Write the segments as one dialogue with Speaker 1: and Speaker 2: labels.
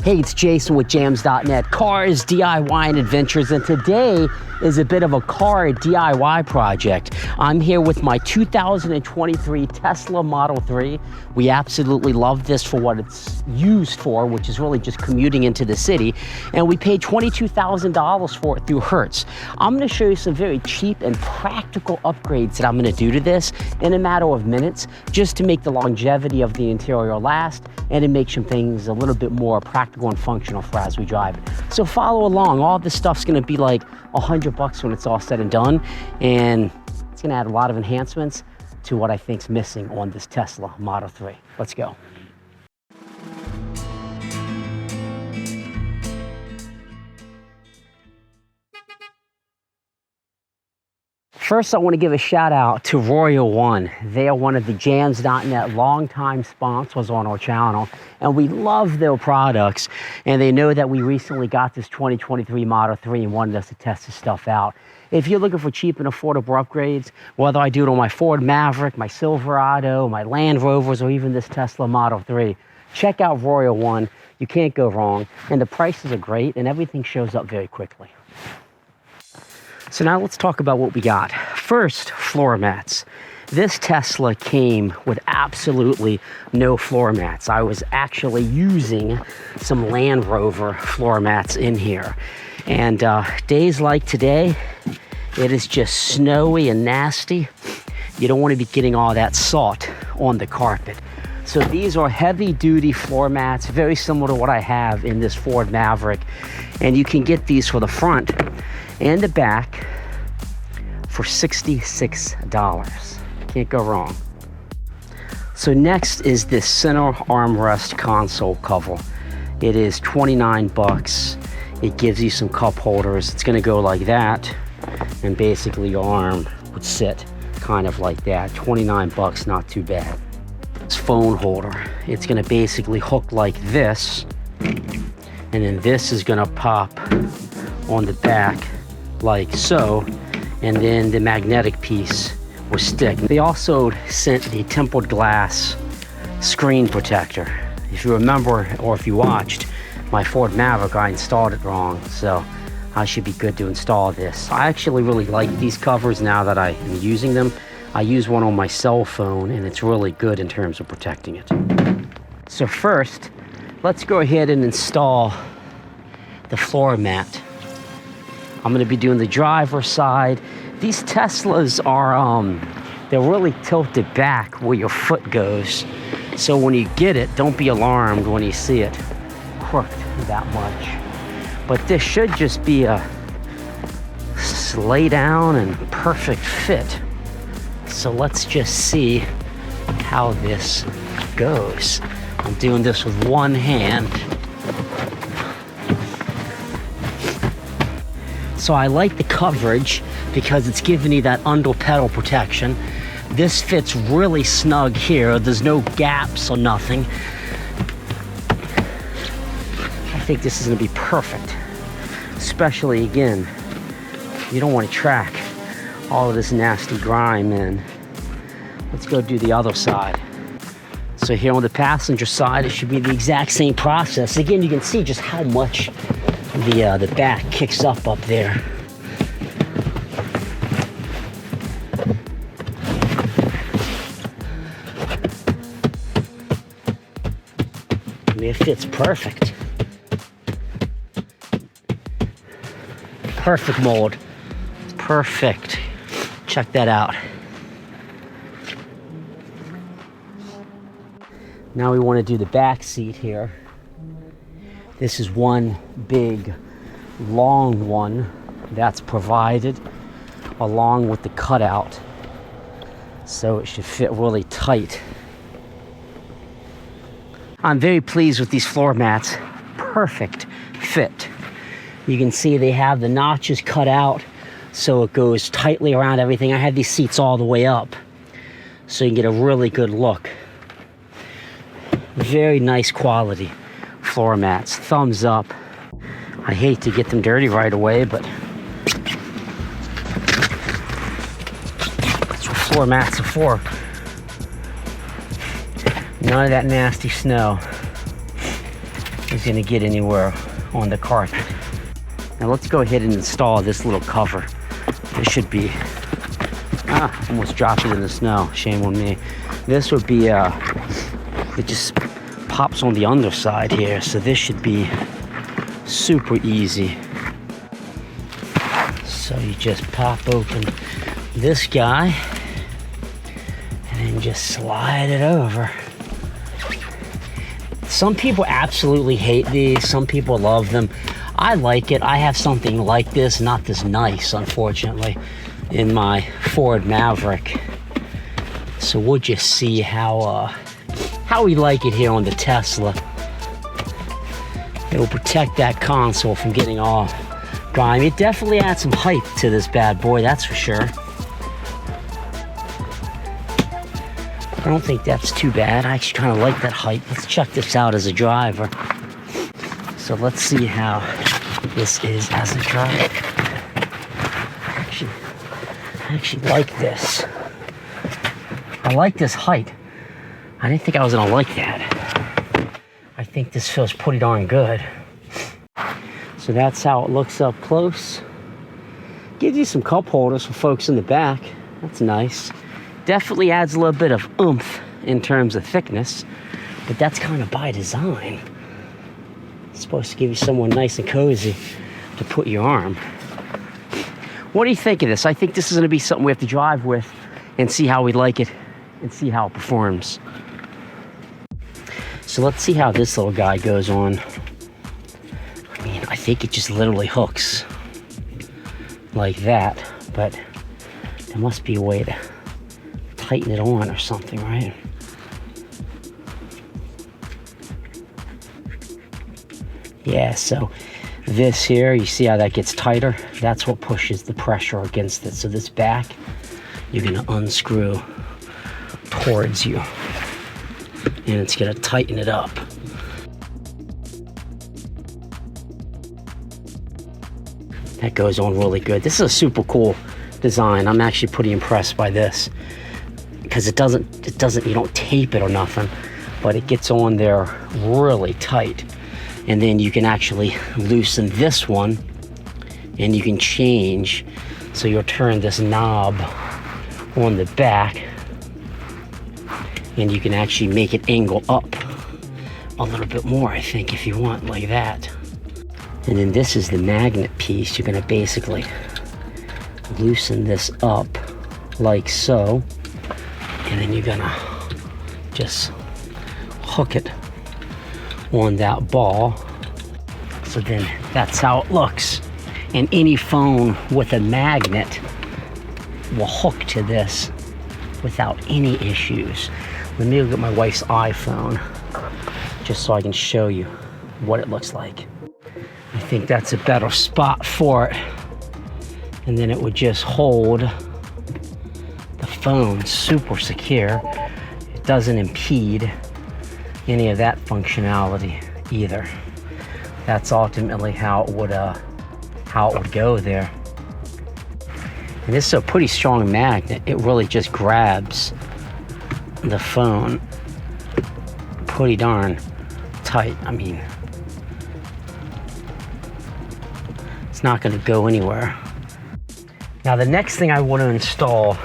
Speaker 1: Hey, it's Jason with jamzDOTnet, cars, DIY, and adventures, and today is a bit of a car DIY project. I'm here with my 2023 Tesla Model 3. We absolutely love this for what it's used for, which is really just commuting into the city, and we paid $22,000 for it through Hertz. I'm going to show you some very cheap and practical upgrades that I'm going to do to this in a matter of minutes, just to make the longevity of the interior last and to make some things a little bit more practical and functional for as we drive it. So follow along. All this stuff's going to be like $100 when it's all said and done, and it's going to add a lot of enhancements to what I think's missing on this Tesla Model 3. Let's go. First, I want to give a shout out to Royal One. They are one of the jamzDOTnet longtime sponsors on our channel, and we love their products. And they know that we recently got this 2023 Model 3 and wanted us to test this stuff out. If you're looking for cheap and affordable upgrades, whether I do it on my Ford Maverick, my Silverado, my Land Rovers, or even this Tesla Model 3, check out Royal One. You can't go wrong, and the prices are great, and everything shows up very quickly. So now let's talk about what we got. First, floor mats. This Tesla came with absolutely no floor mats. I was actually using some Land Rover floor mats in here. And days like today, it is just snowy and nasty. You don't want to be getting all that salt on the carpet. So these are heavy duty floor mats, very similar to what I have in this Ford Maverick. And you can get these for the front and the back for $66. Can't go wrong. So next is this center armrest console cover. It is $29. It gives you some cup holders. It's gonna go like that, and basically your arm would sit kind of like that. $29, not too bad. This phone holder, it's gonna basically hook like this, and then this is gonna pop on the back like so, and then the magnetic piece will stick. They also sent the tempered glass screen protector. If you remember, or if you watched my Ford Maverick, I installed it wrong, so I should be good to install this. I actually really like these covers now that I am using them. I use one on my cell phone, and it's really good in terms of protecting it. So first, let's go ahead and install the floor mat. I'm going to be doing the driver's side. These Teslas are, they're really tilted back where your foot goes. So when you get it, don't be alarmed when you see it crooked that much. But this should just be a lay down and perfect fit. So let's just see how this goes. I'm doing this with one hand. So I like the coverage because it's giving you that under pedal protection. This fits really snug here. There's no gaps or nothing. I think this is gonna be perfect. Especially, again, you don't want to track all of this nasty grime in. Let's go do the other side. So here on the passenger side, it should be the exact same process. Again, you can see just how much the back kicks up there. I mean, it fits perfect. Perfect mold. Perfect. Check that out. Now we want to do the back seat here. This is one big, long one that's provided along with the cutout. So it should fit really tight. I'm very pleased with these floor mats. Perfect fit. You can see they have the notches cut out so it goes tightly around everything. I had these seats all the way up so you can get a really good look. Very nice quality floor mats. Thumbs up. I hate to get them dirty right away, but that's what floor mats are for. None of that nasty snow. is going to get anywhere on the carpet. Now let's go ahead and install this little cover. This should be, almost dropped it in the snow, shame on me. This would be, it just pops on the underside here, so this should be super easy. So you just pop open this guy and then just slide it over. Some people absolutely hate these, some people love them. I like it. I have something like this, not this nice, unfortunately, in my Ford Maverick. So we'll just see how we like it here on the Tesla. It will protect that console from getting all grimy. It definitely adds some height to this bad boy, that's for sure. I don't think that's too bad. I actually kind of like that height. Let's check this out as a driver. So let's see how this is as a driver. I actually like this. I like this height. I didn't think I was gonna like that. I think this feels pretty darn good. So that's how it looks up close. Gives you some cup holders for folks in the back. That's nice. Definitely adds a little bit of oomph in terms of thickness, but that's kind of by design. It's supposed to give you somewhere nice and cozy to put your arm. What do you think of this? I think this is gonna be something we have to drive with and see how we like it and see how it performs. So let's see how this little guy goes on. I mean, I think it just literally hooks like that, but there must be a way to tighten it on or something, right? Yeah, so this here, you see how that gets tighter? That's what pushes the pressure against it. So this back, you're gonna unscrew towards you, and it's gonna tighten it up. That goes on really good. This is a super cool design. I'm actually pretty impressed by this because it doesn't, you don't tape it or nothing, but it gets on there really tight. And then you can actually loosen this one and you can change. So you'll turn this knob on the back and you can actually make it angle up a little bit more, I think, if you want, like that. And then this is the magnet piece. You're gonna basically loosen this up like so, and then you're gonna just hook it on that ball. So then that's how it looks. And any phone with a magnet will hook to this without any issues. Let me look at my wife's iPhone just so I can show you what it looks like. I think that's a better spot for it. And then it would just hold the phone super secure. It doesn't impede any of that functionality either. That's ultimately how it would go there. And this is a pretty strong magnet. It really just grabs the phone pretty darn tight. I mean, it's not going to go anywhere. Now the next thing I want to install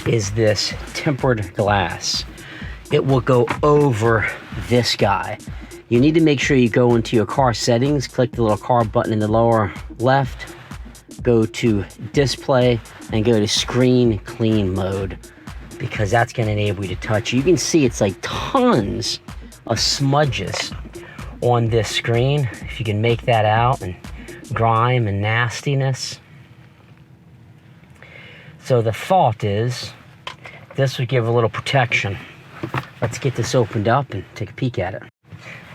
Speaker 1: is this tempered glass. It will go over this guy. You need to make sure you go into your car settings, click the little car button in the lower left, go to display, and go to screen clean mode, because that's going to enable you to touch. You can see it's like tons of smudges on this screen, if you can make that out, and grime and nastiness. So the thought is this would give a little protection. Let's get this opened up and take a peek at it.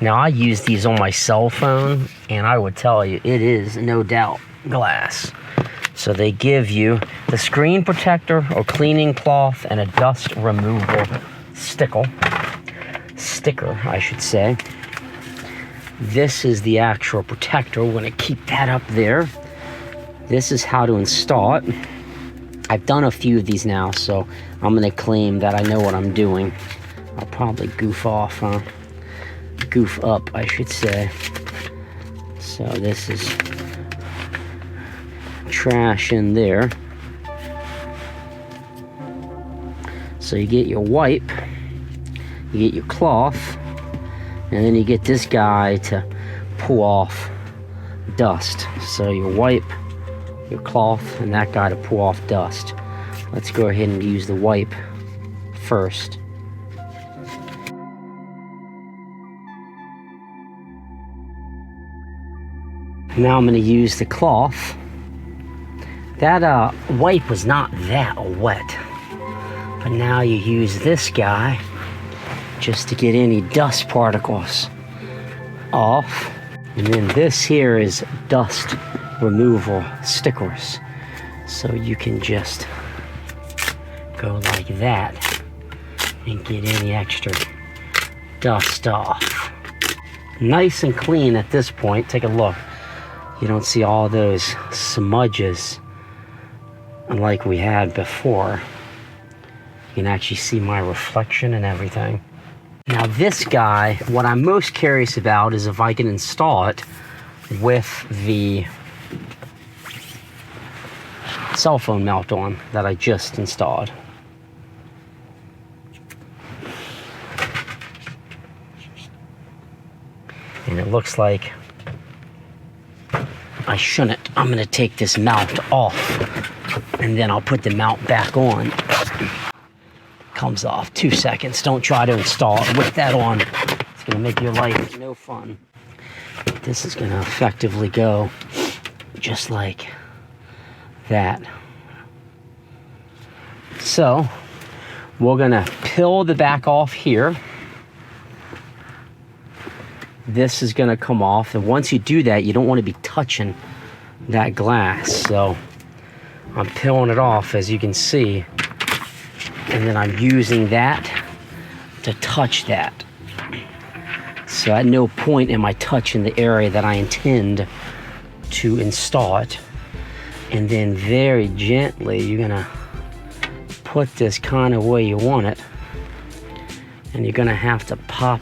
Speaker 1: Now I use these on my cell phone, and I would tell you it is no doubt glass. So they give you the screen protector or cleaning cloth and a dust removal sticker, I should say. This is the actual protector. We're going to keep that up there. This is how to install it. I've done a few of these now, so I'm going to claim that I know what I'm doing. I'll probably goof off, huh? goof up, I should say. So this is trash in there. So you get your wipe, you get your cloth, and then you get this guy to pull off dust. So your wipe, your cloth, and that guy to pull off dust. Let's go ahead and use the wipe first. Now I'm going to use the cloth. That wipe was not that wet, but now you use this guy just to get any dust particles off. And then this here is dust removal stickers. So you can just go like that and get any extra dust off. Nice and clean at this point. Take a look. You don't see all those smudges like we had before. You can actually see my reflection and everything. Now this guy, what I'm most curious about is if I can install it with the cell phone mount on that I just installed. And it looks like I shouldn't. I'm gonna take this mount off and then I'll put the mount back on. Comes off. 2 seconds. Don't try to install it with that on. It's gonna make your life no fun. This is gonna effectively go just like that. So we're gonna peel the back off here. This is gonna come off, and once you do that, you don't want to be touching that glass. So I'm peeling it off, as you can see, and then I'm using that to touch that. So at no point am I touching the area that I intend to install it. And then very gently, you're gonna put this kind of where you want it, and you're gonna have to pop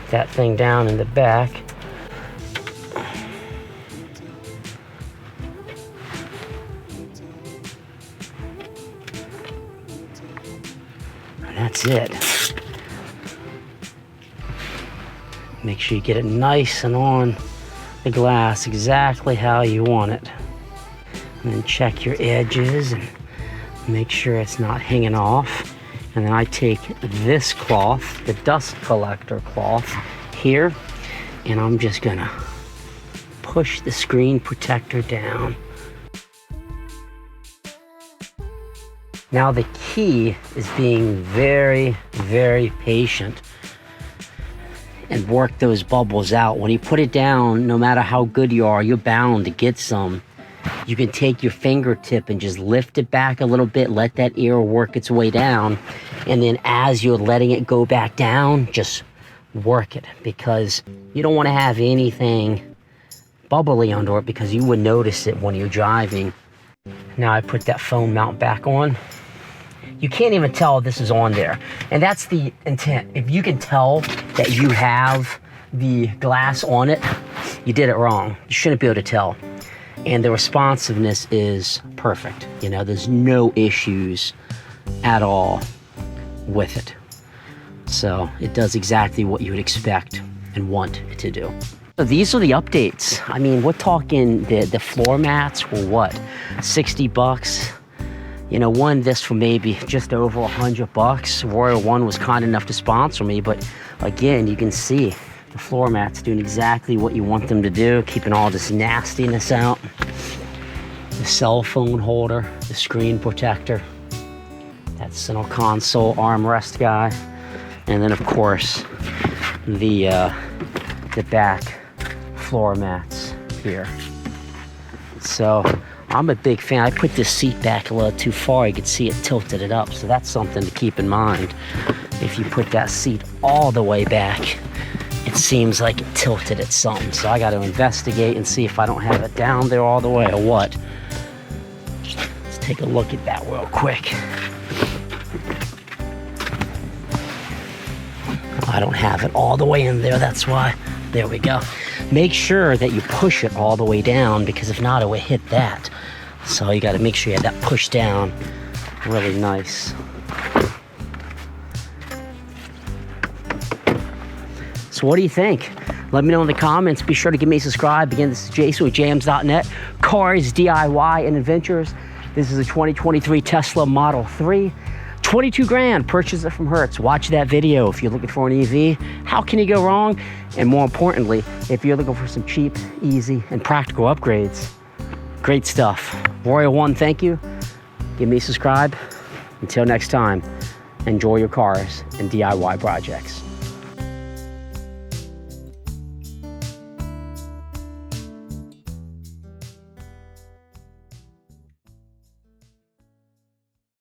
Speaker 1: that thing down in the back. And that's it. Make sure you get it nice and on the glass exactly how you want it. And then check your edges and make sure it's not hanging off. And then I take this cloth, the dust collector cloth here, and I'm just gonna push the screen protector down. Now the key is being very, very patient and work those bubbles out. When you put it down, no matter how good you are, you're bound to get some. You can take your fingertip and just lift it back a little bit, let that air work its way down, and then as you're letting it go back down, just work it, because you don't want to have anything bubbly under it, because you would notice it when you're driving. Now I put that phone mount back on. You can't even tell this is on there, and that's the intent. If you can tell that you have the glass on it, you did it wrong. You shouldn't be able to tell. And the responsiveness is perfect. You know, there's no issues at all with it. So it does exactly what you would expect and want it to do. So these are the updates. I mean, we're talking the floor mats were what, 60 bucks? You know, won this for maybe just over $100. Royal One was kind enough to sponsor me, but again, you can see the floor mats doing exactly what you want them to do, keeping all this nastiness out. The cell phone holder, the screen protector, that center console armrest guy, and then of course the back floor mats here. So I'm a big fan. I put this seat back a little too far. You can see it tilted it up, so that's something to keep in mind. If you put that seat all the way back, it seems like it tilted it some. So I got to investigate and see if I don't have it down there all the way or what. Let's take a look at that real quick. I don't have it all the way in there, that's why. There we go. Make sure that you push it all the way down, because if not, it will hit that. So you gotta make sure you have that pushed down really nice. So what do you think? Let me know in the comments. Be sure to give me a subscribe. Again, this is Jason with jamzDOTnet, cars, DIY, and adventures. This is a 2023 Tesla Model 3. 22 grand, purchase it from Hertz. Watch that video if you're looking for an EV. How can you go wrong? And more importantly, if you're looking for some cheap, easy, and practical upgrades. Great stuff. Royal One, thank you. Give me a subscribe. Until next time, enjoy your cars and DIY projects.